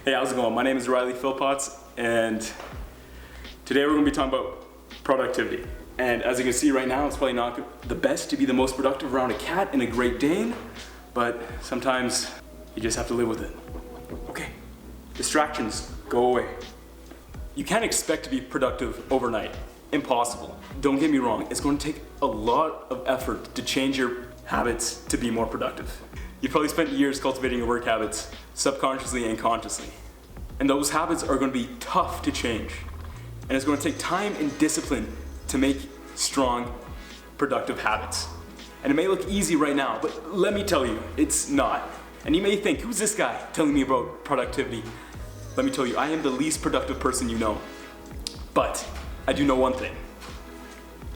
Hey, how's it going? My name is Riley Philpotts, and today we're going to be talking about productivity. And as you can see right now, it's probably not the best to be the most productive around a cat and a Great Dane, but sometimes you just have to live with it. Okay, distractions, go away. You can't expect to be productive overnight. Impossible. Don't get me wrong, it's going to take a lot of effort to change your habits to be more productive. You probably spent years cultivating your work habits, subconsciously and consciously. And those habits are going to be tough to change. And it's going to take time and discipline to make strong, productive habits. And it may look easy right now, but let me tell you, it's not. And you may think, who's this guy telling me about productivity? Let me tell you, I am the least productive person you know. But I do know one thing.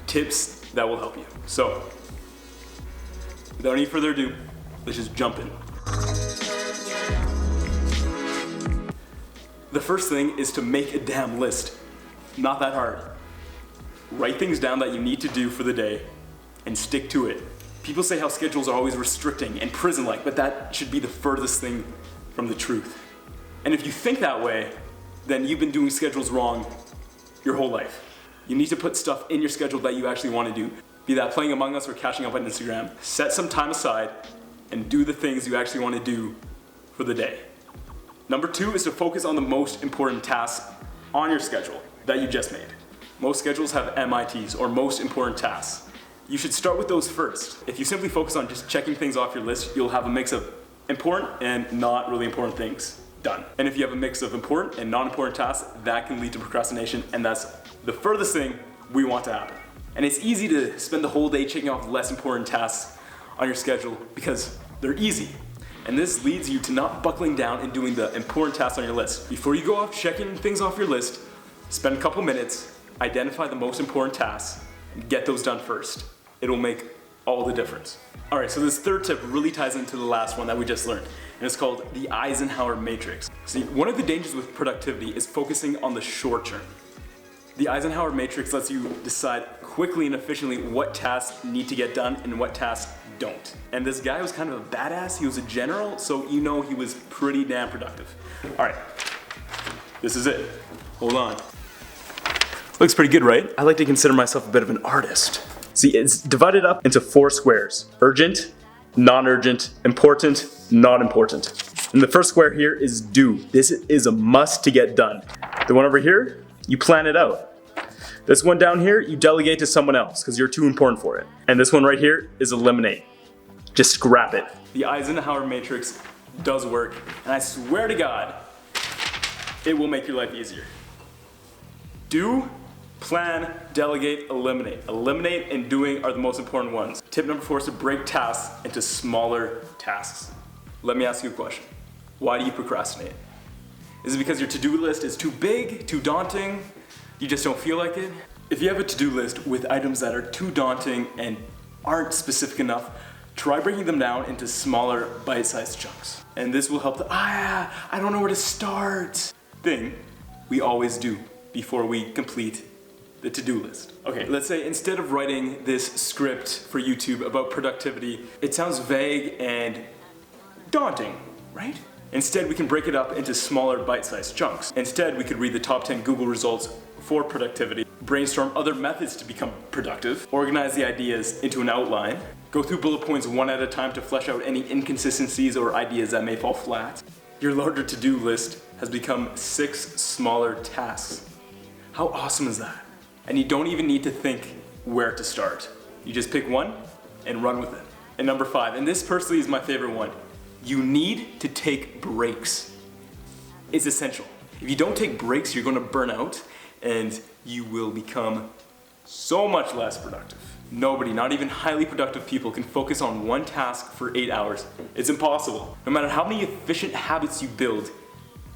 Tips that will help you. So, without any further ado, let's just jump in. The first thing is to make a damn list. Not that hard. Write things down that you need to do for the day and stick to it. People say how schedules are always restricting and prison-like, but that should be the furthest thing from the truth. And if you think that way, then you've been doing schedules wrong your whole life. You need to put stuff in your schedule that you actually want to do. Be that playing Among Us or catching up on Instagram. Set some time aside and do the things you actually want to do for the day. Number 2 is to focus on the most important tasks on your schedule that you just made. Most schedules have MITs, or most important tasks. You should start with those first. If you simply focus on just checking things off your list, you'll have a mix of important and not really important things done. And if you have a mix of important and non-important tasks, that can lead to procrastination, and that's the furthest thing we want to happen. And it's easy to spend the whole day checking off less important tasks on your schedule because they're easy. And this leads you to not buckling down and doing the important tasks on your list. Before you go off checking things off your list, spend a couple minutes, identify the most important tasks, and get those done first. It'll make all the difference. All right, so this third tip really ties into the last one that we just learned, and it's called the Eisenhower matrix. See, one of the dangers with productivity is focusing on the short term. The Eisenhower matrix lets you decide quickly and efficiently what tasks need to get done and what tasks don't. And this guy was kind of a badass. He was a general, so you know he was pretty damn productive. All right, this is it. Hold on. Looks pretty good, right? I like to consider myself a bit of an artist. See, it's divided up into 4 squares. Urgent, non-urgent, important, not important. And the first square here is due. This is a must to get done. The one over here, you plan it out. This one down here, you delegate to someone else because you're too important for it. And this one right here is eliminate. Just scrap it. The Eisenhower matrix does work, and I swear to God, it will make your life easier. Do, plan, delegate, eliminate. Eliminate and doing are the most important ones. Tip number 4 is to break tasks into smaller tasks. Let me ask you a question. Why do you procrastinate? Is it because your to-do list is too big, too daunting? You just don't feel like it? If you have a to-do list with items that are too daunting and aren't specific enough, try breaking them down into smaller bite-sized chunks. And this will help the, I don't know where to start thing we always do before we complete the to-do list. Okay, let's say instead of writing this script for YouTube about productivity, it sounds vague and daunting, right? Instead, we can break it up into smaller bite-sized chunks. Instead, we could read the top 10 Google results for productivity, brainstorm other methods to become productive, organize the ideas into an outline, go through bullet points one at a time to flesh out any inconsistencies or ideas that may fall flat. Your larger to-do list has become 6 smaller tasks. How awesome is that? And you don't even need to think where to start. You just pick one and run with it. And number 5, and this personally is my favorite one, you need to take breaks. It's essential. If you don't take breaks, you're going to burn out and you will become so much less productive. Nobody, not even highly productive people, can focus on one task for 8 hours. It's impossible. No matter how many efficient habits you build,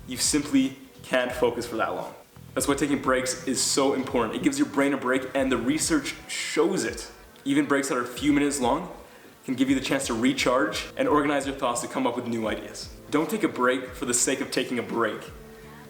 you simply can't focus for that long. That's why taking breaks is so important. It gives your brain a break, and the research shows it. Even breaks that are a few minutes long can give you the chance to recharge and organize your thoughts to come up with new ideas. Don't take a break for the sake of taking a break.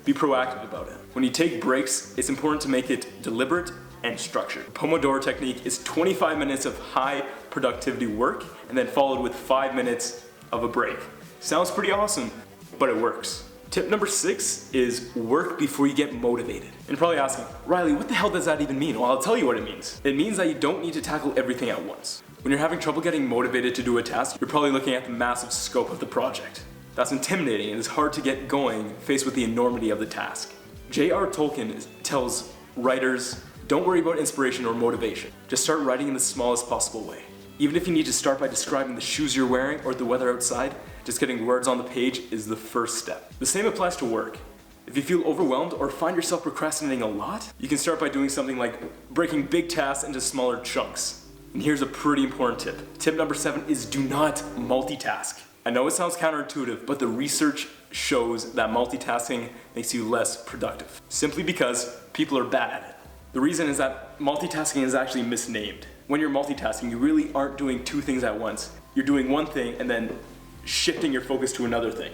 Be proactive about it. When you take breaks, it's important to make it deliberate and structured. The Pomodoro technique is 25 minutes of high productivity work and then followed with 5 minutes of a break. Sounds pretty awesome, but it works. Tip number 6 is work before you get motivated. And you're probably asking, Riley, what the hell does that even mean? Well, I'll tell you what it means. It means that you don't need to tackle everything at once. When you're having trouble getting motivated to do a task, you're probably looking at the massive scope of the project. That's intimidating and it's hard to get going faced with the enormity of the task. J.R. Tolkien tells writers, don't worry about inspiration or motivation. Just start writing in the smallest possible way. Even if you need to start by describing the shoes you're wearing or the weather outside, just getting words on the page is the first step. The same applies to work. If you feel overwhelmed or find yourself procrastinating a lot, you can start by doing something like breaking big tasks into smaller chunks. And here's a pretty important tip. Tip number 7 is do not multitask. I know it sounds counterintuitive, but the research shows that multitasking makes you less productive, simply because people are bad at it. The reason is that multitasking is actually misnamed. When you're multitasking, you really aren't doing 2 things at once. You're doing one thing and then shifting your focus to another thing,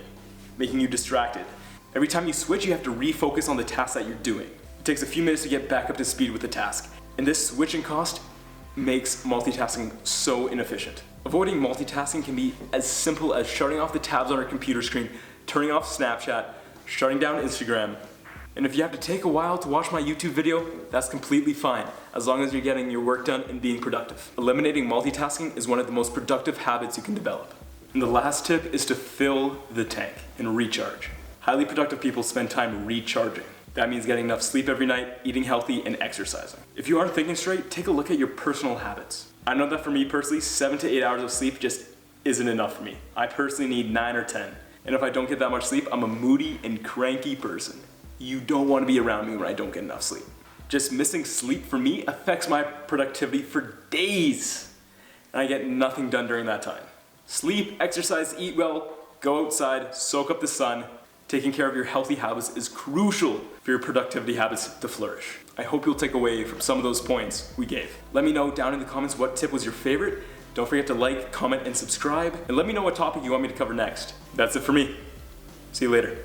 making you distracted. Every time you switch, you have to refocus on the task that you're doing. It takes a few minutes to get back up to speed with the task. And this switching cost makes multitasking so inefficient. Avoiding multitasking can be as simple as shutting off the tabs on your computer screen, turning off Snapchat, shutting down Instagram. And if you have to take a while to watch my YouTube video, that's completely fine, as long as you're getting your work done and being productive. Eliminating multitasking is one of the most productive habits you can develop. And the last tip is to fill the tank and recharge. Highly productive people spend time recharging. That means getting enough sleep every night, eating healthy, and exercising. If you aren't thinking straight, take a look at your personal habits. I know that for me personally, 7 to 8 hours of sleep just isn't enough for me. I personally need 9 or 10. And if I don't get that much sleep, I'm a moody and cranky person. You don't want to be around me when I don't get enough sleep. Just missing sleep for me affects my productivity for days. And I get nothing done during that time. Sleep, exercise, eat well, go outside, soak up the sun. Taking care of your healthy habits is crucial for your productivity habits to flourish. I hope you'll take away from some of those points we gave. Let me know down in the comments what tip was your favorite. Don't forget to like, comment, and subscribe. And let me know what topic you want me to cover next. That's it for me. See you later.